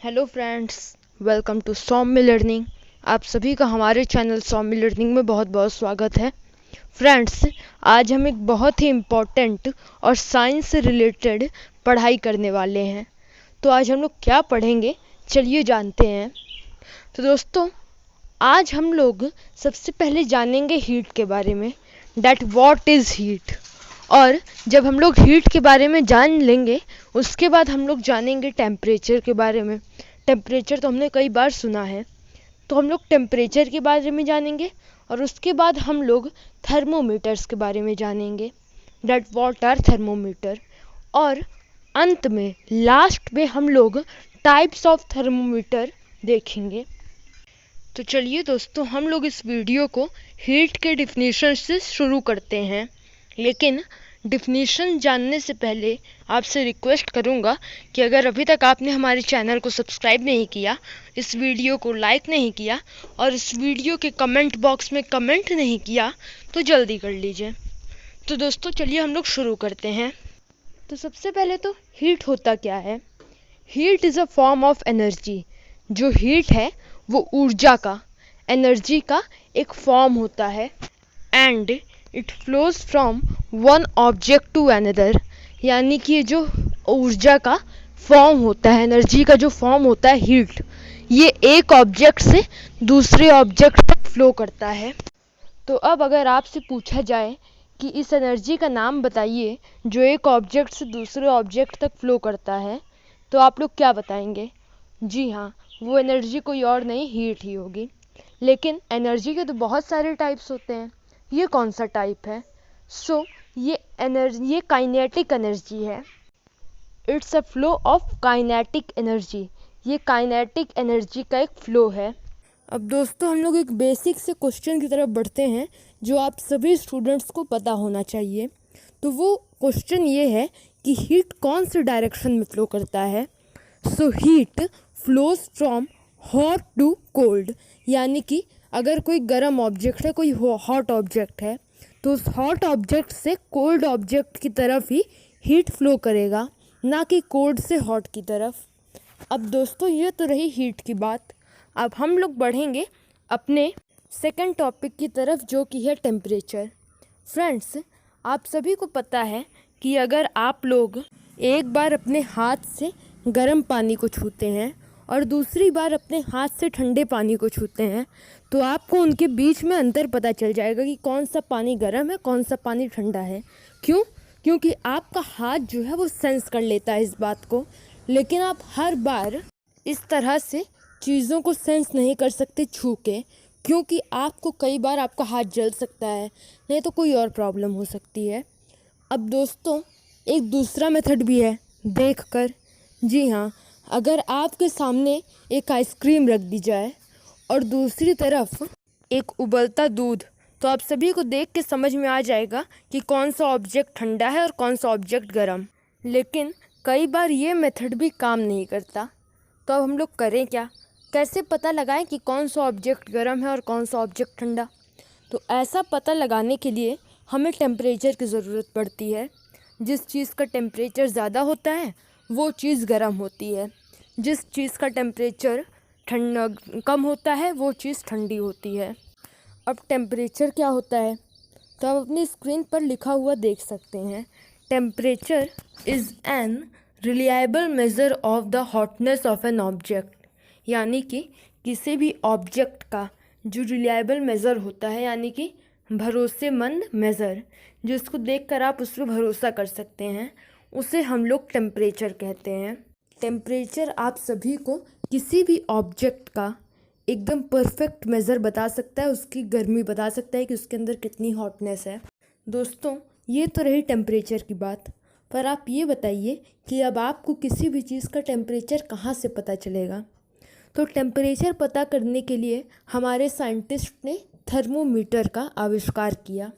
Hello friends, welcome to Saumya learning. आप सभी का हमारे चैनल सौम्य लर्निंग में बहुत बहुत स्वागत है। फ्रेंड्स, आज हम एक बहुत ही इम्पोर्टेंट और साइंस से रिलेटेड पढ़ाई करने वाले हैं। तो आज हम लोग क्या पढ़ेंगे, चलिए जानते हैं। तो दोस्तों, आज हम लोग सबसे पहले जानेंगे हीट के बारे में, डैट व्हाट इज़ हीट। और जब हम लोग हीट के बारे में जान लेंगे, उसके बाद हम लोग जानेंगे टेम्परेचर के बारे में। टेम्परेचर तो हमने कई बार सुना है, तो हम लोग टेम्परेचर के बारे में जानेंगे। और उसके बाद हम लोग थर्मोमीटर्स के बारे में जानेंगे, डैट व्हाट आर थर्मोमीटर। और अंत में लास्ट में हम लोग टाइप्स ऑफ थर्मोमीटर देखेंगे। तो चलिए दोस्तों, हम लोग इस वीडियो को हीट के डिफिनीशन से शुरू करते हैं। लेकिन डिफिनीशन जानने से पहले आपसे रिक्वेस्ट करूंगा कि अगर अभी तक आपने हमारे चैनल को सब्सक्राइब नहीं किया, इस वीडियो को लाइक नहीं किया और इस वीडियो के कमेंट बॉक्स में कमेंट नहीं किया, तो जल्दी कर लीजिए। तो दोस्तों चलिए हम लोग शुरू करते हैं। तो सबसे पहले तो हीट होता क्या है। Heat is a form of energy. जो हीट है वो ऊर्जा का, एनर्जी का एक फॉर्म होता है। And it flows from one object to another, यानी कि जो ऊर्जा का फॉर्म होता है, एनर्जी का जो फॉर्म होता है हीट, ये एक ऑब्जेक्ट से दूसरे ऑब्जेक्ट तक फ्लो करता है। तो अब अगर आपसे पूछा जाए कि इस एनर्जी का नाम बताइए जो एक ऑब्जेक्ट से दूसरे ऑब्जेक्ट तक फ्लो करता है, तो आप लोग क्या बताएंगे? जी हाँ, वो एनर्जी कोई और नहीं, हीट ही होगी। लेकिन एनर्जी के तो बहुत सारे टाइप्स होते हैं। ये कौन सा टाइप है? ये काइनेटिक एनर्जी है। It's a flow of kinetic energy. ये काइनेटिक एनर्जी का एक फ्लो है। अब दोस्तों, हम लोग एक बेसिक से क्वेश्चन की तरफ बढ़ते हैं जो आप सभी स्टूडेंट्स को पता होना चाहिए। तो वो क्वेश्चन ये है कि हीट कौन से डायरेक्शन में फ्लो करता है। So heat flows from hot to cold, यानी कि अगर कोई गर्म ऑब्जेक्ट है, कोई हॉट ऑब्जेक्ट है, तो उस हॉट ऑब्जेक्ट से कोल्ड ऑब्जेक्ट की तरफ ही हीट फ्लो करेगा, ना कि कोल्ड से हॉट की तरफ। अब दोस्तों, ये तो रही हीट की बात। अब हम लोग बढ़ेंगे अपने सेकंड टॉपिक की तरफ, जो कि है टेम्परेचर। फ्रेंड्स, आप सभी को पता है कि अगर आप लोग एक बार अपने हाथ से गर्म पानी को छूते हैं और दूसरी बार अपने हाथ से ठंडे पानी को छूते हैं, तो आपको उनके बीच में अंतर पता चल जाएगा कि कौन सा पानी गर्म है, कौन सा पानी ठंडा है। क्यों? क्योंकि आपका हाथ जो है वो सेंस कर लेता है इस बात को। लेकिन आप हर बार इस तरह से चीज़ों को सेंस नहीं कर सकते छू के, क्योंकि आपको कई बार आपका हाथ जल सकता है, नहीं तो कोई और प्रॉब्लम हो सकती है। अब दोस्तों, एक दूसरा मेथड भी है देखकर। जी हाँ, अगर आपके सामने एक आइसक्रीम रख दी जाए और दूसरी तरफ एक उबलता दूध, तो आप सभी को देख के समझ में आ जाएगा कि कौन सा ऑब्जेक्ट ठंडा है और कौन सा ऑब्जेक्ट गर्म। लेकिन कई बार ये मेथड भी काम नहीं करता। तो अब हम लोग करें क्या? कैसे पता लगाएं कि कौन सा ऑब्जेक्ट गर्म है और कौन सा ऑब्जेक्ट ठंडा? तो ऐसा पता लगाने के लिए हमें टेम्परेचर की ज़रूरत पड़ती है। जिस चीज़ का टेम्परेचर ज़्यादा होता है वो चीज़ गर्म होती है, जिस चीज़ का टेम्परेचर ठंडा कम होता है वो चीज़ ठंडी होती है। अब टेम्परेचर क्या होता है, तो आप अपनी स्क्रीन पर लिखा हुआ देख सकते हैं। Temperature is an reliable measure of the hotness of an object, यानी कि किसी भी ऑब्जेक्ट का जो रिलायबल मेज़र होता है, यानी कि भरोसेमंद मेज़र, जिसको देखकर आप उस पर भरोसा कर सकते हैं, उसे हम लोग टेम्परेचर कहते हैं। टेम्परेचर आप सभी को किसी भी ऑब्जेक्ट का एकदम परफेक्ट मेज़र बता सकता है, उसकी गर्मी बता सकता है कि उसके अंदर कितनी हॉटनेस है। दोस्तों, ये तो रही टेम्परेचर की बात। पर आप ये बताइए कि अब आपको किसी भी चीज़ का टेम्परेचर कहाँ से पता चलेगा? तो टेम्परेचर पता करने के लिए हमारे साइंटिस्ट ने थर्मोमीटर का आविष्कार किया।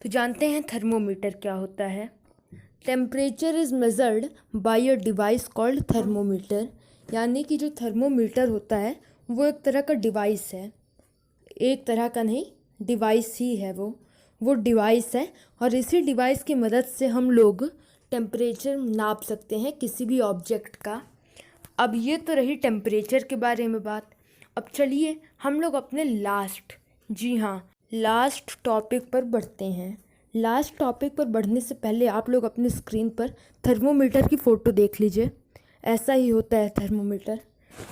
तो जानते हैं थर्मोमीटर क्या होता है। Temperature is measured by a device called thermometer, यानी कि जो थर्मोमीटर होता है वो एक तरह का डिवाइस है। एक तरह का नहीं, डिवाइस ही है वो डिवाइस है। और इसी डिवाइस की मदद से हम लोग टेम्परेचर नाप सकते हैं किसी भी ऑब्जेक्ट का। अब ये तो रही टेम्परेचर के बारे में बात। अब चलिए हम लोग अपने लास्ट टॉपिक पर बढ़ते हैं। लास्ट टॉपिक पर बढ़ने से पहले आप लोग अपने स्क्रीन पर थर्मोमीटर की फ़ोटो देख लीजिए। ऐसा ही होता है थर्मोमीटर।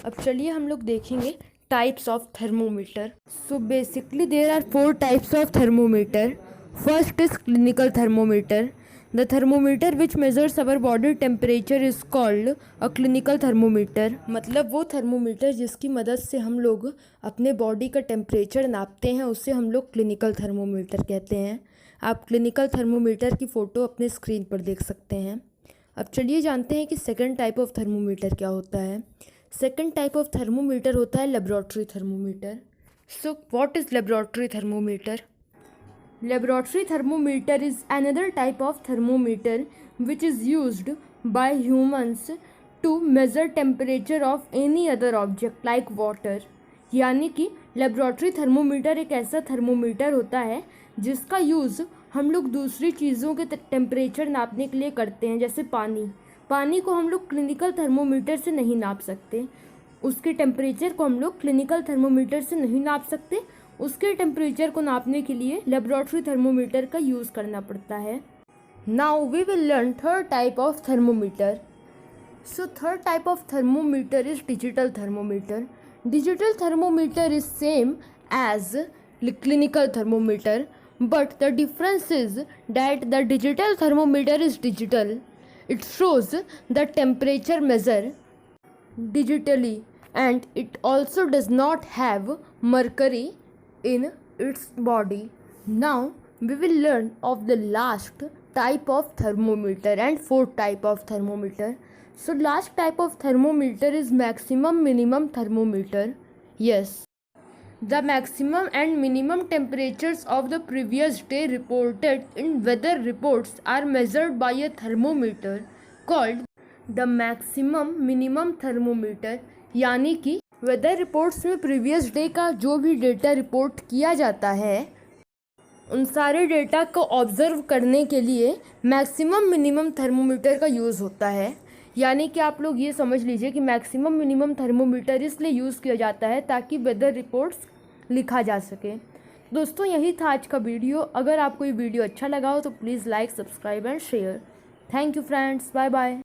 अब चलिए हम लोग देखेंगे types of thermometer. So basically there are 4 types of thermometer. First is clinical thermometer. The thermometer which measures our body temperature is called a clinical thermometer. मतलब वो थर्मोमीटर जिसकी मदद से हम लोग अपने बॉडी का टेम्परेचर नापते हैं उसे हम लोग क्लिनिकल थर्मोमीटर कहते हैं। आप क्लिनिकल थर्मोमीटर की फ़ोटो अपने स्क्रीन पर देख सकते हैं। अब चलिए जानते हैं कि सेकंड टाइप ऑफ थर्मोमीटर क्या होता है। सेकंड टाइप ऑफ थर्मोमीटर होता है laboratory thermometer. So what is laboratory thermometer? Laboratory thermometer is another type of thermometer which is used by humans to measure temperature of any other object like water। यानी कि laboratory thermometer एक ऐसा thermometer होता है जिसका use हम लोग दूसरी चीज़ों के टेम्परेचर नापने के लिए करते हैं। जैसे पानी को हम लोग क्लिनिकल थर्मोमीटर से नहीं नाप सकते, उसके टेम्परेचर को हम लोग क्लिनिकल थर्मोमीटर से नहीं नाप सकते। उसके टेम्परेचर को नापने के लिए लेबोरेटरी थर्मोमीटर का यूज़ करना पड़ता है। Now we will learn third type of thermometer. So third type of thermometer is digital thermometer. Digital thermometer is same as clinical thermometer, but the difference is that the digital thermometer is digital. It shows the temperature measure digitally and it also does not have mercury in its body. Now we will learn of the last type of thermometer and fourth type of thermometer. So last type of thermometer is maximum minimum thermometer. Yes, the maximum and minimum temperatures of the previous day reported in weather reports are measured by a thermometer called the maximum minimum thermometer. यानी कि weather reports में previous day का जो भी data report किया जाता है उन सारे डेटा को ऑब्ज़र्व करने के लिए मैक्सिमम मिनिमम थर्मोमीटर का यूज़ होता है। यानी कि आप लोग ये समझ लीजिए कि मैक्सिमम मिनिमम थर्मोमीटर इसलिए यूज़ किया जाता है ताकि वेदर रिपोर्ट्स लिखा जा सके। दोस्तों यही था आज का वीडियो। अगर आपको ये वीडियो अच्छा लगा हो तो please like, subscribe and share. Thank you friends, bye bye.